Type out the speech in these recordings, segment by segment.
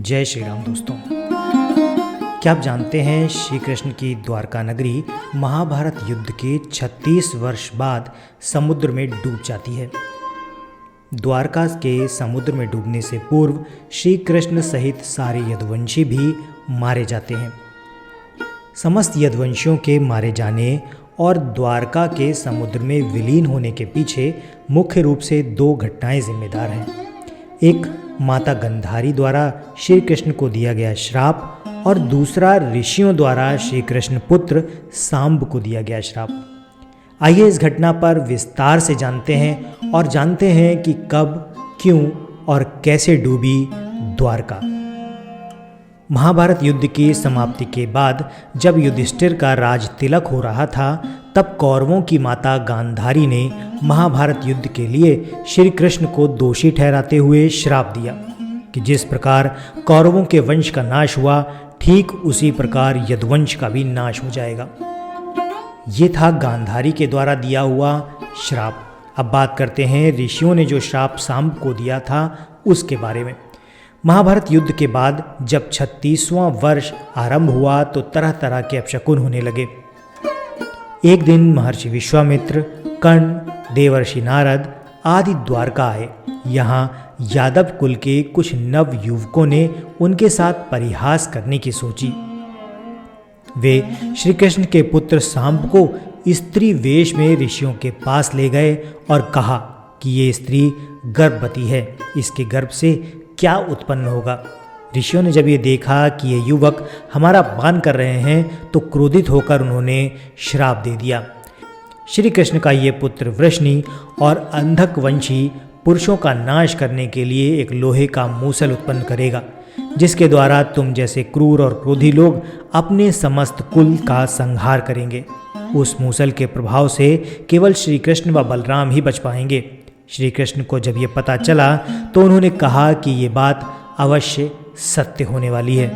जय श्री राम दोस्तों। क्या आप जानते हैं श्री कृष्ण की द्वारका नगरी महाभारत युद्ध के 36 वर्ष बाद समुद्र में डूब जाती है। द्वारका के समुद्र में डूबने से पूर्व श्री कृष्ण सहित सारे यदुवंशी भी मारे जाते हैं। समस्त यदुवंशियों के मारे जाने और द्वारका के समुद्र में विलीन होने के पीछे मुख्य रूप से दो घटनाएं जिम्मेदार हैं। एक माता गंधारी द्वारा श्री कृष्ण को दिया गया श्राप और दूसरा ऋषियों द्वारा श्री कृष्ण पुत्र सांब को दिया गया श्राप। आइए इस घटना पर विस्तार से जानते हैं और जानते हैं कि कब, क्यों और कैसे डूबी द्वारका। महाभारत युद्ध की समाप्ति के बाद जब युधिष्ठिर का राज तिलक हो रहा था, तब कौरवों की माता गांधारी ने महाभारत युद्ध के लिए श्री कृष्ण को दोषी ठहराते हुए श्राप दिया कि जिस प्रकार कौरवों के वंश का नाश हुआ, ठीक उसी प्रकार यदुवंश का भी नाश हो जाएगा। ये था गांधारी के द्वारा दिया हुआ श्राप। अब बात करते हैं ऋषियों ने जो श्राप सांब को दिया था उसके बारे में। महाभारत युद्ध के बाद जब 36वां वर्ष आरंभ हुआ तो तरह तरह के अपशकुन होने लगे। एक दिन महर्षि विश्वामित्र, कर्ण, देवर्षि नारद आदि द्वारका आए। यहाँ यादव कुल के कुछ नव युवकों ने उनके साथ परिहास करने की सोची। वे श्री कृष्ण के पुत्र सांब को स्त्री वेश में ऋषियों के पास ले गए और कहा कि ये स्त्री गर्भवती है, इसके गर्भ से क्या उत्पन्न होगा। ऋषियों ने जब ये देखा कि ये युवक हमारा अपमान कर रहे हैं तो क्रोधित होकर उन्होंने श्राप दे दिया। श्री कृष्ण का ये पुत्र वृष्णि और अंधक वंशी पुरुषों का नाश करने के लिए एक लोहे का मूसल उत्पन्न करेगा, जिसके द्वारा तुम जैसे क्रूर और क्रोधी लोग अपने समस्त कुल का संहार करेंगे। उस मूसल के प्रभाव से केवल श्री कृष्ण व बलराम ही बच पाएंगे। श्री कृष्ण को जब ये पता चला तो उन्होंने कहा कि ये बात अवश्य सत्य होने वाली है।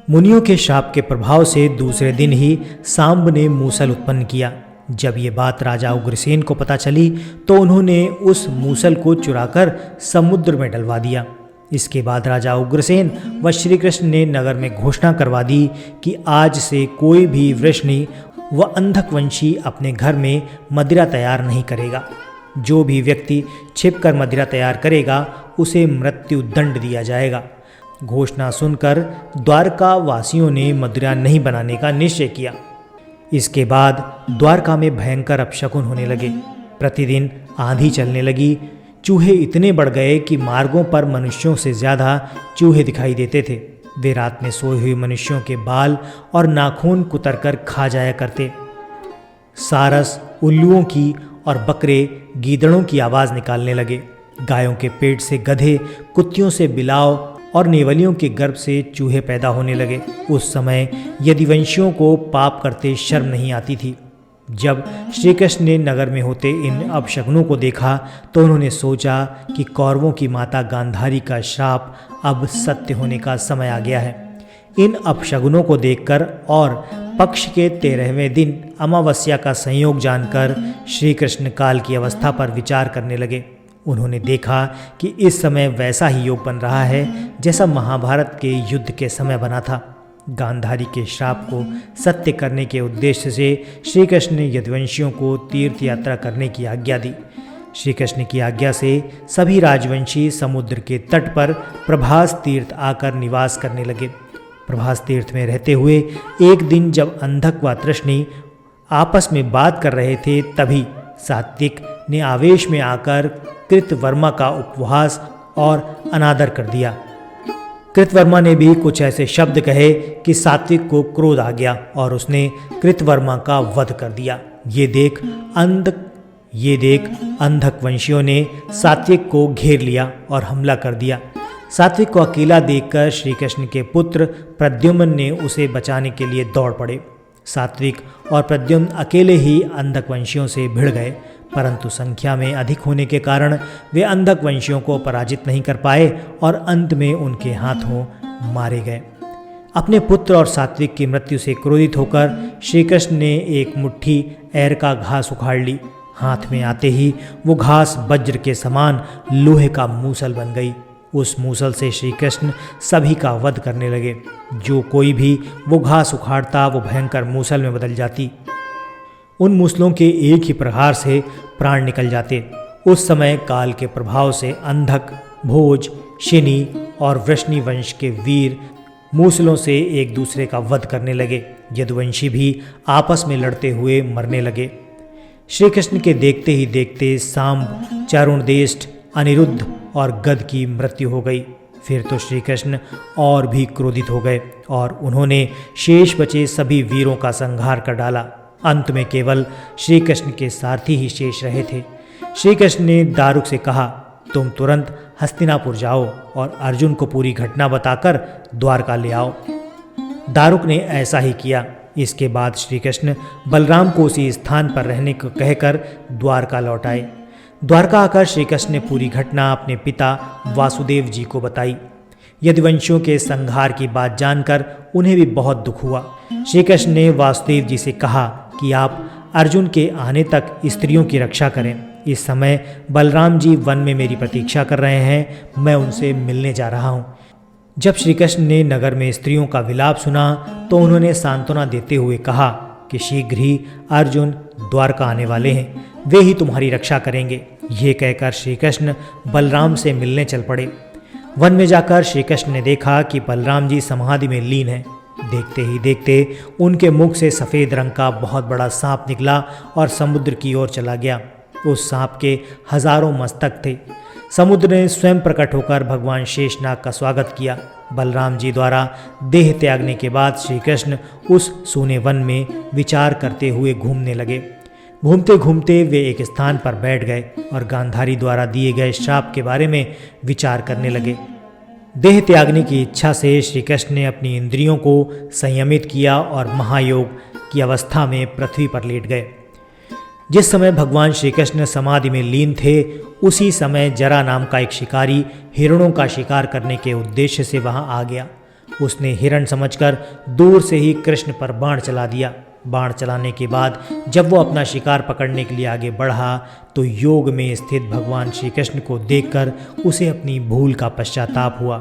मुनियों के शाप के प्रभाव से दूसरे दिन ही सांब ने मूसल उत्पन्न किया। जब ये बात राजा उग्रसेन को पता चली तो उन्होंने उस मूसल को चुराकर समुद्र में डलवा दिया। इसके बाद राजा उग्रसेन व श्री कृष्ण ने नगर में घोषणा करवा दी कि आज से कोई भी वृष्णि व अंधकवंशी अपने घर में मदिरा तैयार नहीं करेगा। जो भी व्यक्ति छिपकर मदिरा तैयार करेगा उसे मृत्यु दंड दिया जाएगा। घोषणा सुनकर द्वारका वासियों ने मदिरा नहीं बनाने का निश्चय किया। इसके बाद द्वारका में भयंकर अपशकुन होने लगे। प्रतिदिन आंधी चलने लगी। चूहे इतने बढ़ गए कि मार्गों पर मनुष्यों से ज़्यादा चूहे दिखाई देते थे। वे रात में सोए हुए मनुष्यों के बाल और नाखून कुतरकर खा जाया करते। सारस उल्लुओं की और बकरे गीदड़ों की आवाज़ निकालने लगे। गायों के पेट से गधे, कुत्तियों से बिलाव और नेवलियों के गर्भ से चूहे पैदा होने लगे। उस समय यदुवंशियों को पाप करते शर्म नहीं आती थी। जब श्री कृष्ण ने नगर में होते इन अपशकुनों को देखा तो उन्होंने सोचा कि कौरवों की माता गांधारी का श्राप अब सत्य होने का समय आ गया है। इन अपशकुनों को देखकर और पक्ष के 13वें दिन अमावस्या का संयोग जानकर श्री कृष्ण काल की अवस्था पर विचार करने लगे। उन्होंने देखा कि इस समय वैसा ही योग बन रहा है जैसा महाभारत के युद्ध के समय बना था। गांधारी के श्राप को सत्य करने के उद्देश्य से श्री कृष्ण ने यदुवंशियों को तीर्थ यात्रा करने की आज्ञा दी। श्री कृष्ण की आज्ञा से सभी राजवंशी समुद्र के तट पर प्रभास तीर्थ आकर निवास करने लगे। प्रभास तीर्थ में रहते हुए एक दिन जब अंधक व तृष्णि आपस में बात कर रहे थे, तभी सात्विक ने आवेश में आकर कृतवर्मा का उपहास और अनादर कर दिया। कृतवर्मा ने भी कुछ ऐसे शब्द कहे कि सात्विक को क्रोध आ गया और उसने कृतवर्मा का वध कर दिया। ये देख अंधक वंशियों ने सात्विक को घेर लिया और हमला कर दिया। सात्विक को अकेला देखकर श्री कृष्ण के पुत्र प्रद्युम्न ने उसे बचाने के लिए दौड़ पड़े। सात्विक और प्रद्युम्न अकेले ही अंधक वंशियों से भिड़ गए, परंतु संख्या में अधिक होने के कारण वे अंधक वंशियों को पराजित नहीं कर पाए और अंत में उनके हाथों मारे गए। अपने पुत्र और सात्विक की मृत्यु से क्रोधित होकर श्री कृष्ण ने एक मुट्ठी ऐर का घास उखाड़ ली। हाथ में आते ही वो घास वज्र के समान लोहे का मूसल बन गई। उस मूसल से श्री कृष्ण सभी का वध करने लगे। जो कोई भी वो घास उखाड़ता वो भयंकर मूसल में बदल जाती। उन मूसलों के एक ही प्रहार से प्राण निकल जाते। उस समय काल के प्रभाव से अंधक, भोज, शिनी और वृष्णि वंश के वीर मूसलों से एक दूसरे का वध करने लगे। यदुवंशी भी आपस में लड़ते हुए मरने लगे। श्री कृष्ण के देखते ही देखते सांब, चारुणदेष्ट, अनिरुद्ध और गद की मृत्यु हो गई। फिर तो श्री कृष्ण और भी क्रोधित हो गए और उन्होंने शेष बचे सभी वीरों का संहार कर डाला। अंत में केवल श्री कृष्ण के सारथी ही शेष रहे थे। श्री कृष्ण ने दारुक से कहा, तुम तुरंत हस्तिनापुर जाओ और अर्जुन को पूरी घटना बताकर द्वारका ले आओ। दारुक ने ऐसा ही किया। इसके बाद श्री कृष्ण बलराम को उसी स्थान पर रहने को कहकर द्वारका लौट आए। द्वारका आकर श्री कृष्ण ने पूरी घटना अपने पिता वासुदेव जी को बताई। यदुवंशियों के संहार की बात जानकर उन्हें भी बहुत दुख हुआ। श्री कृष्ण ने वासुदेव जी से कहा कि आप अर्जुन के आने तक स्त्रियों की रक्षा करें। इस समय बलराम जी वन में मेरी प्रतीक्षा कर रहे हैं, मैं उनसे मिलने जा रहा हूँ। जब श्री कृष्ण ने नगर में स्त्रियों का विलाप सुना तो उन्होंने सांत्वना देते हुए कहा कि शीघ्र ही अर्जुन द्वारका आने वाले हैं, वे ही तुम्हारी रक्षा करेंगे। ये कहकर श्री कृष्ण बलराम से मिलने चल पड़े। वन में जाकर श्री कृष्ण ने देखा कि बलराम जी समाधि में लीन हैं। देखते ही देखते उनके मुख से सफ़ेद रंग का बहुत बड़ा सांप निकला और समुद्र की ओर चला गया। उस सांप के हजारों मस्तक थे। समुद्र ने स्वयं प्रकट होकर भगवान शेषनाग का स्वागत किया। बलराम जी द्वारा देह त्यागने के बाद श्री कृष्ण उस सूने वन में विचार करते हुए घूमने लगे। घूमते घूमते वे एक स्थान पर बैठ गए और गांधारी द्वारा दिए गए श्राप के बारे में विचार करने लगे। देह त्यागने की इच्छा से श्री कृष्ण ने अपनी इंद्रियों को संयमित किया और महायोग की अवस्था में पृथ्वी पर लेट गए। जिस समय भगवान श्री कृष्ण समाधि में लीन थे, उसी समय जरा नाम का एक शिकारी हिरणों का शिकार करने के उद्देश्य से वहां आ गया। उसने हिरण समझकर दूर से ही कृष्ण पर बाण चला दिया। बाण चलाने के बाद जब वो अपना शिकार पकड़ने के लिए आगे बढ़ा तो योग में स्थित भगवान श्री कृष्ण को देखकर उसे अपनी भूल का पश्चाताप हुआ।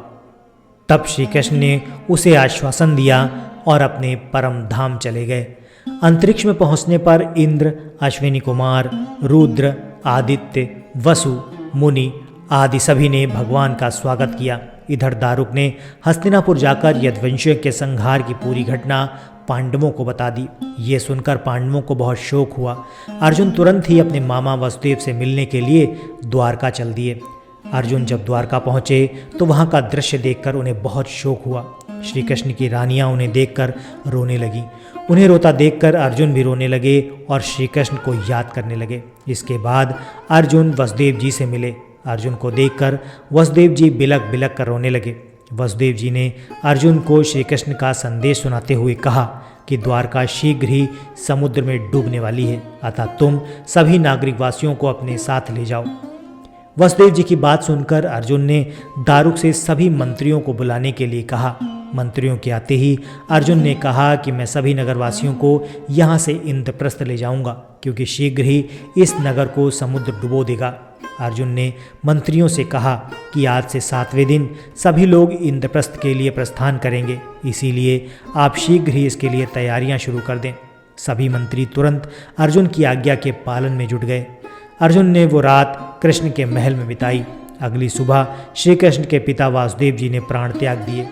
तब श्री कृष्ण ने उसे आश्वासन दिया और अपने परम धाम चले गए। अंतरिक्ष में पहुंचने पर इंद्र, अश्विनी कुमार, रुद्र, आदित्य, वसु, मुनि आदि सभी ने भगवान का स्वागत किया। इधर दारुक ने हस्तिनापुर जाकर यदुवंशियों के संहार की पूरी घटना पांडवों को बता दी। ये सुनकर पांडवों को बहुत शोक हुआ। अर्जुन तुरंत ही अपने मामा वसुदेव से मिलने के लिए द्वारका चल दिए। अर्जुन जब द्वारका पहुँचे तो वहाँ का दृश्य देखकर उन्हें बहुत शोक हुआ। श्री कृष्ण की रानियाँ उन्हें देखकर रोने लगी। उन्हें रोता देखकर अर्जुन भी रोने लगे और श्री कृष्ण को याद करने लगे। इसके बाद अर्जुन वसुदेव जी से मिले। अर्जुन को देखकर वसुदेव जी बिलक बिलक कर रोने लगे। वसुदेव जी ने अर्जुन को श्री कृष्ण का संदेश सुनाते हुए कहा कि द्वारका शीघ्र ही समुद्र में डूबने वाली है, अतः तुम सभी नागरिक वासियों को अपने साथ ले जाओ। वसुदेव जी की बात सुनकर अर्जुन ने दारुक से सभी मंत्रियों को बुलाने के लिए कहा। मंत्रियों के आते ही अर्जुन ने कहा कि मैं सभी नगरवासियों को यहाँ से इंद्रप्रस्थ ले जाऊंगा, क्योंकि शीघ्र ही इस नगर को समुद्र डुबो देगा। अर्जुन ने मंत्रियों से कहा कि आज से 7वें दिन सभी लोग इंद्रप्रस्थ के लिए प्रस्थान करेंगे, इसीलिए आप शीघ्र ही इसके लिए तैयारियां शुरू कर दें। सभी मंत्री तुरंत अर्जुन की आज्ञा के पालन में जुट गए। अर्जुन ने वो रात कृष्ण के महल में बिताई। अगली सुबह श्री कृष्ण के पिता वासुदेव जी ने प्राण त्याग दिए।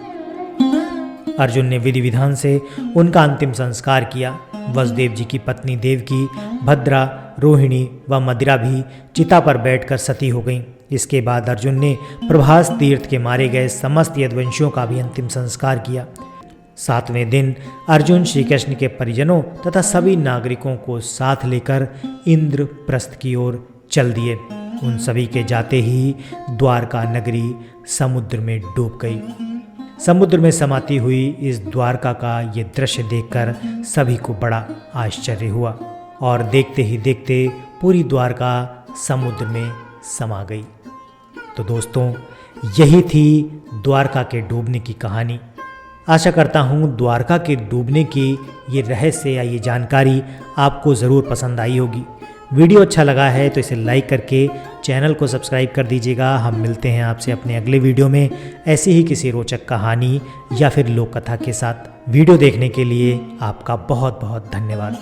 अर्जुन ने विधि विधान से उनका अंतिम संस्कार किया। वसुदेव जी की पत्नी देवकी, भद्रा, रोहिणी व मदिरा भी चिता पर बैठकर सती हो गईं। इसके बाद अर्जुन ने प्रभास तीर्थ के मारे गए समस्त यदुवंशियों का भी अंतिम संस्कार किया। 7वें दिन अर्जुन श्री कृष्ण के परिजनों तथा सभी नागरिकों को साथ लेकर इंद्रप्रस्थ की ओर चल दिए। उन सभी के जाते ही द्वारका नगरी समुद्र में डूब गई। समुद्र में समाती हुई इस द्वारका का ये दृश्य देखकर सभी को बड़ा आश्चर्य हुआ और देखते ही देखते पूरी द्वारका समुद्र में समा गई। तो दोस्तों, यही थी द्वारका के डूबने की कहानी। आशा करता हूँ द्वारका के डूबने की ये रहस्य या ये जानकारी आपको ज़रूर पसंद आई होगी। वीडियो अच्छा लगा है तो इसे लाइक करके चैनल को सब्सक्राइब कर दीजिएगा। हम मिलते हैं आपसे अपने अगले वीडियो में ऐसी ही किसी रोचक कहानी या फिर लोक कथा के साथ। वीडियो देखने के लिए आपका बहुत बहुत धन्यवाद।